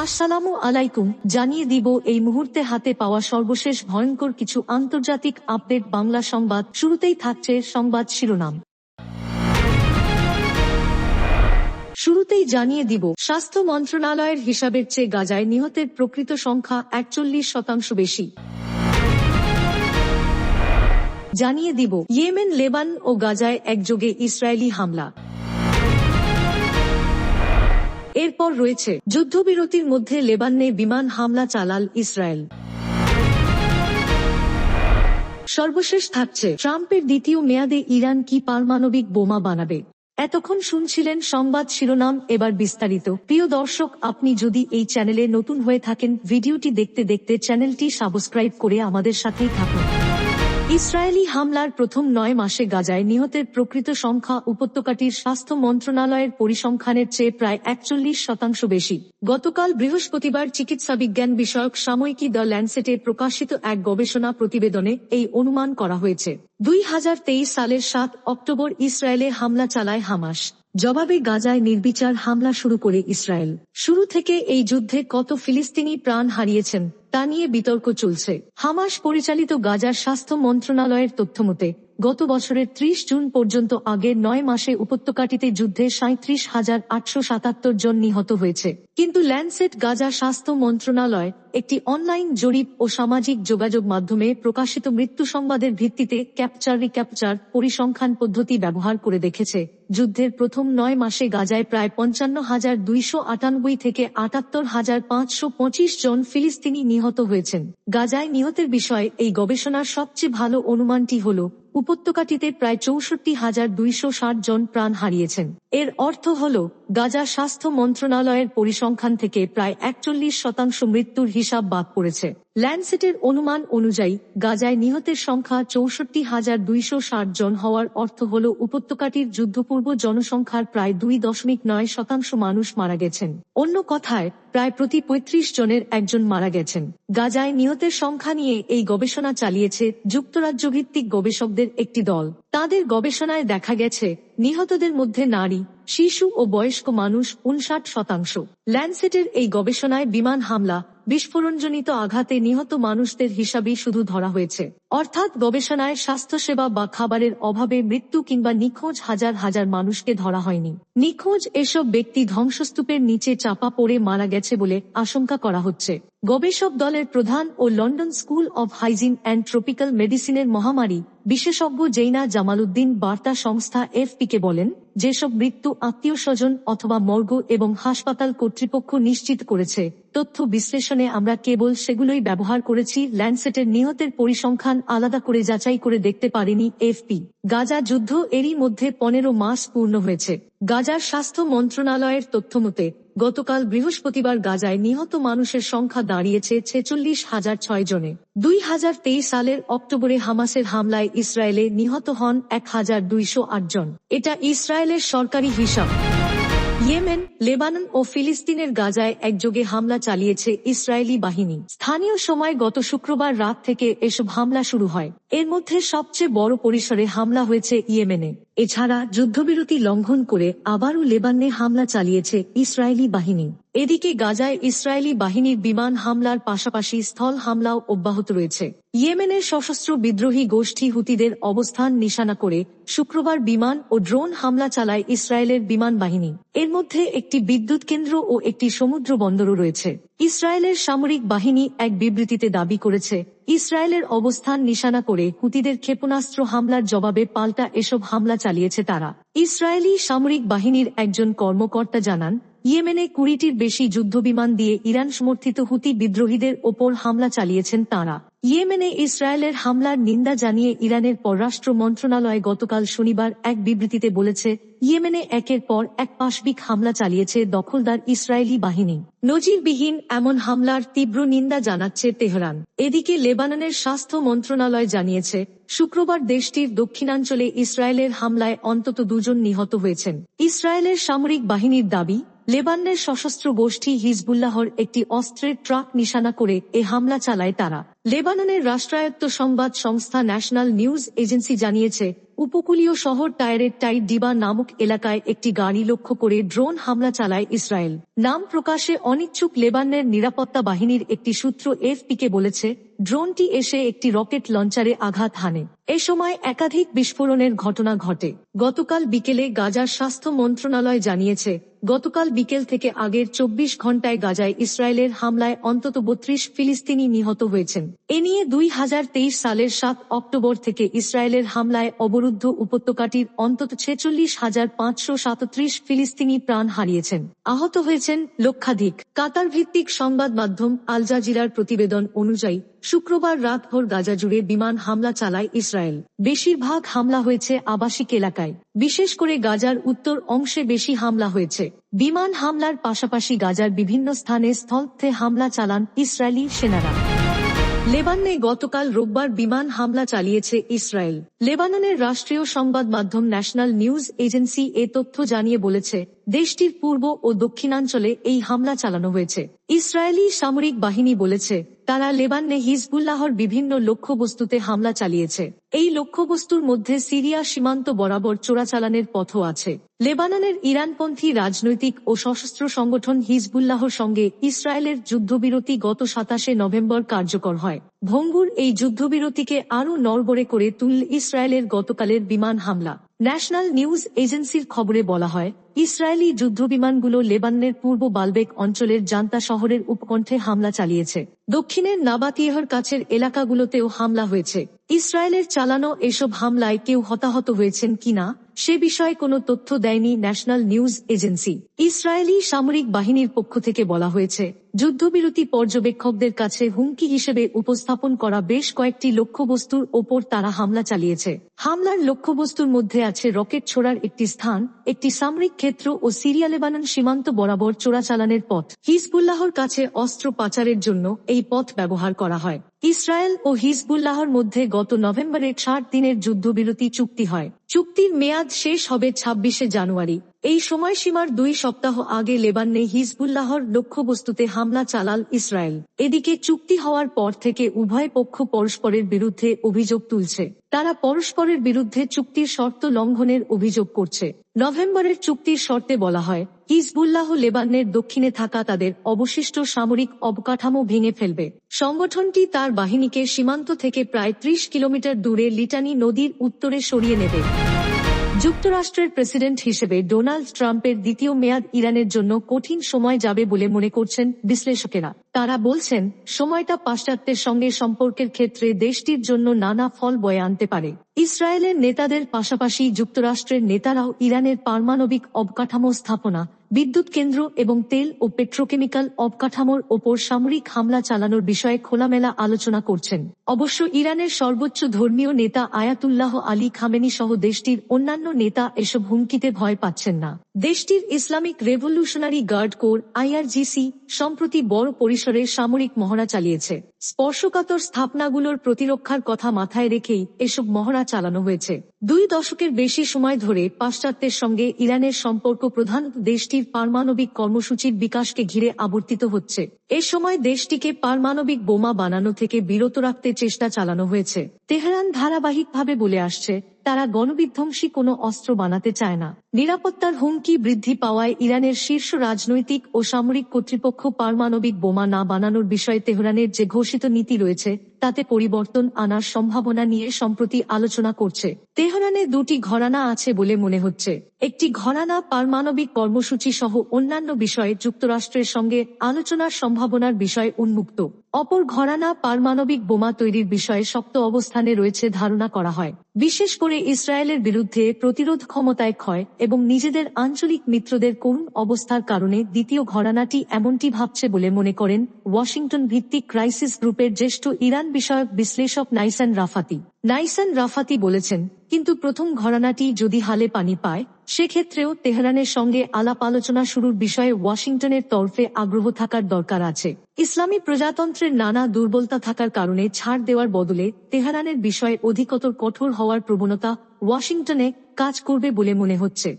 আসসালামু আলাইকুম, জানিয়ে দিব এই মুহূর্তে হাতে পাওয়া সর্বশেষ ভয়ঙ্কর কিছু আন্তর্জাতিক আপডেট। বাংলা সংবাদ শুরুতেই থাকছে সংবাদ শিরোনাম। শুরুতেই জানিয়ে দিব, স্বাস্থ্য মন্ত্রণালয়ের হিসাবের চেয়ে গাজায় নিহতের প্রকৃত সংখ্যা 41% বেশি। জানিয়ে দিব, ইয়েমেন, লেবানন ও গাজায় একযোগে ইসরায়েলি হামলা। এরপর রয়েছে, যুদ্ধবিরতির মধ্যে লেবাননে বিমান হামলা চালাল ইসরায়েল। সর্বশেষ থাকছে, ট্রাম্পের দ্বিতীয় মেয়াদে ইরান কি পারমাণবিক বোমা বানাবে। এতক্ষণ শুনছিলেন সংবাদ শিরোনাম, এবার বিস্তারিত। প্রিয় দর্শক, আপনি যদি এই চ্যানেলে নতুন হয়ে থাকেন, ভিডিওটি দেখতে দেখতে চ্যানেলটি সাবস্ক্রাইব করে আমাদের সাথেই থাকুন। ইসরায়েলি হামলার প্রথম 9 মাসে গাজায় নিহতের প্রকৃত সংখ্যা উপত্যকাটির স্বাস্থ্য মন্ত্রণালয়ের পরিসংখ্যানের চেয়ে প্রায় 41% বেশি। গতকাল বৃহস্পতিবার চিকিৎসাবিজ্ঞান বিষয়ক সাময়িকী দ্য ল্যান্সেটে প্রকাশিত এক গবেষণা প্রতিবেদনে এই অনুমান করা হয়েছে। 2023 সালের 7 অক্টোবর ইসরায়েলে হামলা চালায় হামাস। জবাবে গাজায় নির্বিচার হামলা শুরু করে ইসরায়েল। শুরু থেকে এই যুদ্ধে কত ফিলিস্তিনি প্রাণ হারিয়েছেন তা নিয়ে বিতর্ক চলছে। হামাস পরিচালিত গাজার স্বাস্থ্য মন্ত্রণালয়ের তথ্যমতে গত বছরের 30 জুন পর্যন্ত আগের 9 মাসে উপত্যকাটিতে যুদ্ধে 37,877 জন নিহত হয়েছে। কিন্তু ল্যান্সেট গাজা স্বাস্থ্য মন্ত্রণালয় একটি অনলাইন জরিপ ও সামাজিক যোগাযোগ মাধ্যমে প্রকাশিত মৃত্যু সংবাদের ভিত্তিতে ক্যাপচার পরিসংখ্যান পদ্ধতি ব্যবহার করে দেখেছে, যুদ্ধের প্রথম 9 মাসে গাজায় প্রায় 55,298 থেকে 78,525 জন ফিলিস্তিনি নিহত হয়েছেন। গাজায় নিহতের বিষয়ে এই গবেষণার সবচেয়ে ভালো অনুমানটি হল, উপত্যকাটিতে প্রায় 64,260 জন প্রাণ হারিয়েছেন। এর অর্থ হল, গাজা স্বাস্থ্য মন্ত্রণালয়ের পরিসংখ্যান থেকে প্রায় 41% মৃত্যুর হিসাব বাদ পড়েছে। ল্যান্সেটের অনুমান অনুযায়ী গাজায় নিহতের সংখ্যা 64,260 জন হওয়ার অর্থ হল, উপত্যকাটির যুদ্ধপূর্ব জনসংখ্যার প্রায় 2.9% মানুষ মারা গেছেন। অন্য কথায়, প্রায় প্রতি 35 জনের একজন মারা গেছেন। গাজায় নিহতের সংখ্যা নিয়ে এই গবেষণা চালিয়েছে যুক্তরাজ্য ভিত্তিক গবেষকদের একটি দল। তাদের গবেষণায় দেখা গেছে, নিহতদের মধ্যে নারী, শিশু ও বয়স্ক মানুষ 59%। ল্যান্সেটের এই গবেষণায় বিমান হামলা, বিস্ফোরণজনিত আঘাতে নিহত মানুষদের হিসাবই শুধু ধরা হয়েছে। অর্থাৎ গবেষণায় স্বাস্থ্যসেবা বা খাবারের অভাবে মৃত্যু কিংবা নিখোঁজ হাজার হাজার মানুষকে ধরা হয়নি। নিখোঁজ এসব ব্যক্তি ধ্বংসস্তূপের নিচে চাপা পড়ে মারা গেছে বলে আশঙ্কা করা হচ্ছে। গবেষক দলের প্রধান ও London school of hygiene and tropical মেডিসিনের মহামারী বিশেষজ্ঞ জেইনা জামালউদ্দিন বার্তা সংস্থা এফপিকে বলেন, যেসব মৃত্যু আত্মীয়স্বজন অথবা মর্গ এবং হাসপাতাল কর্তৃপক্ষ নিশ্চিত করেছে, তথ্য বিশ্লেষণে আমরা কেবল সেগুলোই ব্যবহার করেছি। ল্যান্সেটের নিহতের পরিসংখ্যান আলাদা করে যাচাই করে দেখতে পারেনি এফপি। গাজা যুদ্ধ এরই মধ্যে 15 মাস পূর্ণ হয়েছে। গাজার স্বাস্থ্য মন্ত্রণালয়ের তথ্যমতে গতকাল বৃহস্পতিবার গাজায় নিহত মানুষের সংখ্যা দাঁড়িয়েছে 46,006 জনে। 2023 সালের অক্টোবরে হামাসের হামলায় ইসরায়েলে নিহত হন 1,208 জন। এটা ইসরায়েলের সরকারি হিসাব। ইয়েমেন, লেবানন ও ফিলিস্তিনের গাজায় একযোগে হামলা চালিয়েছে ইসরায়েলি বাহিনী। স্থানীয় সময় গত শুক্রবার রাত থেকে এসব হামলা শুরু হয়। এর মধ্যে সবচেয়ে বড় পরিসরে হামলা হয়েছে ইয়েমেনে। এছাড়া যুদ্ধবিরতি লঙ্ঘন করে আবারও লেবাননে হামলা চালিয়েছে ইসরায়েলি বাহিনী। এদিকে গাজায় ইসরায়েলি বাহিনীর বিমান হামলার পাশাপাশি স্থল হামলাও অব্যাহত রয়েছে। ইয়েমেনের সশস্ত্র বিদ্রোহী গোষ্ঠী হুতিদের অবস্থান নিশানা করে শুক্রবার বিমান ও ড্রোন হামলা চালায় ইসরায়েলের বিমান বাহিনী। এর মধ্যে একটি বিদ্যুৎ কেন্দ্র ও একটি সমুদ্র বন্দরও রয়েছে। ইসরায়েলের সামরিক বাহিনী এক বিবৃতিতে দাবি করেছে, ইসরায়েলের অবস্থান নিশানা করে হুতিদের ক্ষেপণাস্ত্র হামলার জবাবে পাল্টা এসব হামলা চালিয়েছে তারা। ইসরায়েলি সামরিক বাহিনীর একজন কর্মকর্তা জানান, ইয়েমেনে 20টির বেশি যুদ্ধবিমান দিয়ে ইরান সমর্থিত হুতি বিদ্রোহীদের ওপর হামলা চালিয়েছেন তাঁরা। ইয়েমেনে ইসরায়েলের হামলার নিন্দা জানিয়ে ইরানের পররাষ্ট্র মন্ত্রণালয় গতকাল শনিবার এক বিবৃতিতে বলেছে, ইয়েমেনে একের পর এক পাশবিক হামলা চালিয়েছে দখলদার ইসরায়েলি বাহিনী। নজিরবিহীন এমন হামলার তীব্র নিন্দা জানাচ্ছে তেহরান। এদিকে লেবাননের স্বাস্থ্য মন্ত্রণালয় জানিয়েছে, শুক্রবার দেশটির দক্ষিণাঞ্চলে ইসরায়েলের হামলায় অন্তত 2 জন নিহত হয়েছেন। ইসরায়েলের সামরিক বাহিনীর দাবি, লেবাননের সশস্ত্র গোষ্ঠী হিজবুল্লাহর একটি অস্ত্রের ট্রাক নিশানা করে এ হামলা চালায় তারা। লেবাননের রাষ্ট্রায়ত্ত সংবাদ সংস্থা ন্যাশনাল নিউজ এজেন্সি জানিয়েছে, উপকূলীয় শহর টায়ারের টাইট ডিবা নামক এলাকায় একটি গাড়ি লক্ষ্য করে ড্রোন হামলা চালায় ইসরায়েল। নাম প্রকাশে অনিচ্ছুক লেবাননের নিরাপত্তা বাহিনীর একটি সূত্র এফপিকে বলেছে, ড্রোনটি এসে একটি রকেট লঞ্চারে আঘাত হানে। এ সময় একাধিক বিস্ফোরণের ঘটনা ঘটে। গতকাল বিকেলে গাজার স্বাস্থ্য মন্ত্রণালয় জানিয়েছে, গতকাল বিকেল থেকে আগের 24 ঘণ্টায় গাজায় ইসরায়েলের হামলায় অন্তত 32 ফিলিস্তিনি নিহত হয়েছেন। এ নিয়ে 2023 সালের 7 অক্টোবর থেকে ইসরায়েলের হামলায় অবরুদ্ধ উপত্যকাটির অন্তত 46,537 ফিলিস্তিনি প্রাণ হারিয়েছেন। আহত হয়েছেন লক্ষাধিক। কাতার ভিত্তিক সংবাদ মাধ্যম আল জাজিরার প্রতিবেদন অনুযায়ী শুক্রবার রাতভর গাজা জুড়ে বিমান হামলা চালায় ইসরায়েল। বেশিরভাগ হামলা হয়েছে আবাসিক এলাকায়, বিশেষ করে গাজার উত্তর অংশে বেশি হামলা হয়েছে। বিমান হামলার পাশাপাশি গাজার বিভিন্ন স্থানে স্থলপথে হামলা চালান ইসরায়েলি সেনারা। লেবাননে গতকাল রোববার বিমান হামলা চালিয়েছে ইসরায়েল। লেবাননের রাষ্ট্রীয় সংবাদ মাধ্যম ন্যাশনাল নিউজ এজেন্সি এ তথ্য জানিয়ে বলেছে, দেশটির পূর্ব ও দক্ষিণাঞ্চলে এই হামলা চালানো হয়েছে। ইসরায়েলি সামরিক বাহিনী বলেছে, তারা লেবাননে হিজবুল্লাহর বিভিন্ন লক্ষ্যবস্তুতে হামলা চালিয়েছে। এই লক্ষ্যবস্তুর মধ্যে সিরিয়া সীমান্ত বরাবর চোরাচালানের পথও আছে। লেবাননের ইরানপন্থী রাজনৈতিক ও সশস্ত্র সংগঠন হিজবুল্লাহর সঙ্গে ইসরায়েলের যুদ্ধবিরতি গত 27 নভেম্বর কার্যকর হয়। ভঙ্গুর এই যুদ্ধবিরতিকে আরও নড়বড়ে করে তুলল ইসরায়েলের গতকালের বিমান হামলা। ন্যাশনাল নিউজ এজেন্সির খবরে বলা হয়, ইসরায়েলি যুদ্ধবিমানগুলো লেবাননের পূর্ব বালবেক অঞ্চলের জান্তা শহরের উপকণ্ঠে হামলা চালিয়েছে। দক্ষিণের নাবাতিয়েহর কাছের এলাকাগুলোতেও হামলা হয়েছে। ইসরায়েলের চালানো এসব হামলায় কেউ হতাহত হয়েছেন কিনা সে বিষয়ে কোনো তথ্য দেয়নি ন্যাশনাল নিউজ এজেন্সি। ইসরায়েলি সামরিক বাহিনীর পক্ষ থেকে বলা হয়েছে, যুদ্ধবিরতি পর্যবেক্ষকদের কাছে হুমকি হিসেবে উপস্থাপন করা বেশ কয়েকটি লক্ষ্যবস্তুর ওপর তারা হামলা চালিয়েছে। হামলার লক্ষ্যবস্তুর মধ্যে আছে রকেট ছোড়ার একটি স্থান, একটি সামরিক ক্ষেত্র ও সিরিয়া লেবানন সীমান্ত বরাবর চোরাচালানের পথ। হিজবুল্লাহর কাছে অস্ত্র পাচারের জন্য এই পথ ব্যবহার করা হয়। ইসরায়েল ও হিজবুল্লাহর মধ্যে গত নভেম্বরে 60 দিনের যুদ্ধবিরতি চুক্তি হয়। চুক্তির মেয়াদ শেষ হবে 26 জানুয়ারি। এই সময়সীমার 2 সপ্তাহ আগে লেবাননে হিজবুল্লাহর লক্ষ্যবস্তুতে হামলা চালাল ইসরায়েল। এদিকে চুক্তি হওয়ার পর থেকে উভয় পক্ষ পরস্পরের বিরুদ্ধে অভিযোগ তুলছে। তারা পরস্পরের বিরুদ্ধে চুক্তির শর্ত লঙ্ঘনের অভিযোগ করছে। নভেম্বরের চুক্তির শর্তে বলা হয়, হিজবুল্লাহ লেবাননের দক্ষিণে থাকা তাদের অবশিষ্ট সামরিক অবকাঠামো ভেঙে ফেলবে। সংগঠনটি তার বাহিনীকে সীমান্ত থেকে প্রায় 30 কিলোমিটার দূরে লিটানি নদীর উত্তরে সরিয়ে নেবে। যুক্তরাষ্ট্রের প্রেসিডেন্ট হিসেবে ডোনাল্ড ট্রাম্পের দ্বিতীয় মেয়াদ ইরানের জন্য কঠিন সময় যাবে বলে মনে করছেন বিশ্লেষকেরা। তারা বলছেন, সময়টা পাশ্চাত্যের সঙ্গে সম্পর্কের ক্ষেত্রে দেশটির জন্য নানা ফল বয়ে আনতে পারে। ইসরায়েলের নেতাদের পাশাপাশি যুক্তরাষ্ট্রের নেতারাও ইরানের পারমাণবিক অবকাঠামো স্থাপনা, বিদ্যুৎ কেন্দ্র এবং তেল ও পেট্রোকেমিক্যাল অবকাঠামোর ওপর সামরিক হামলা চালানোর বিষয়ে খোলামেলা আলোচনা করছেন। অবশ্য ইরানের সর্বোচ্চ ধর্মীয় নেতা আয়াতুল্লাহ আলী খামেনি সহ দেশটির অন্যান্য নেতা এসব হুমকিতে ভয় পাচ্ছেন না। দেশটির Islamic Revolutionary Guard Corps IRGC সম্প্রতি বড় পরিসরে সামরিক মহড়া চালিয়েছে। স্পর্শকাতর স্থাপনাগুলোর প্রতিরক্ষার কথা মাথায় রেখেই এসব মহড়া চালানো হয়েছে। 2 দশকের বেশি সময় ধরে পাশ্চাত্যের সঙ্গে ইরানের সম্পর্ক প্রধানত দেশটির পারমাণবিক কর্মসূচির বিকাশকে ঘিরে আবর্তিত হচ্ছে। এ সময় দেশটিকে পারমাণবিক বোমা বানানো থেকে বিরত রাখতে চেষ্টা চালানো হয়েছে। তেহরান ধারাবাহিকভাবে বলে আসছে, তারা গণবিধ্বংসী কোনো অস্ত্র বানাতে চায় না। নিরাপত্তার হুমকি বৃদ্ধি পাওয়ায় ইরানের শীর্ষ রাজনৈতিক ও সামরিক কর্তৃপক্ষ পারমাণবিক বোমা না বানানোর বিষয়ে তেহরানের যে ঘোষিত নীতি রয়েছে তাতে পরিবর্তন আনার সম্ভাবনা নিয়ে সম্প্রতি আলোচনা করছে। তেহরানে 2টি ঘরানা আছে বলে মনে হচ্ছে। একটি ঘরানা পারমাণবিক কর্মসূচি সহ অন্যান্য বিষয়ে যুক্তরাষ্ট্রের সঙ্গে আলোচনার সম্ভাবনার বিষয়ে উন্মুক্ত। অপর ঘরানা পারমাণবিক বোমা তৈরির বিষয়ে শক্ত অবস্থানে রয়েছে ধারণা করা হয়। বিশেষ করে ইসরায়েলের বিরুদ্ধে প্রতিরোধ ক্ষমতায় ক্ষয় এবং নিজেদের আঞ্চলিক মিত্রদের করুণ অবস্থার কারণে দ্বিতীয় ঘরানাটি এমনটি ভাবছে বলে মনে করেন ওয়াশিংটন ভিত্তিক ক্রাইসিস গ্রুপের জ্যেষ্ঠ ইরান বিষয়ক বিশ্লেষক নাইসান রাফাতি। নাইসান রাফাতি বলেছেন, কিন্তু প্রথম ঘরানাটি যদি হালে পানি পায় সেক্ষেত্রেও তেহরানের সঙ্গে আলাপ আলোচনা শুরুর বিষয়ে ওয়াশিংটনের তরফে আগ্রহ থাকার দরকার আছে। ইসলামী প্রজাতন্ত্রের নানা দুর্বলতা থাকার কারণে ছাড় দেওয়ার বদলে তেহরানের বিষয়ে অধিকতর কঠোর হওয়ার প্রবণতা ওয়াশিংটনে কাজ করবে বলে মনে হচ্ছে।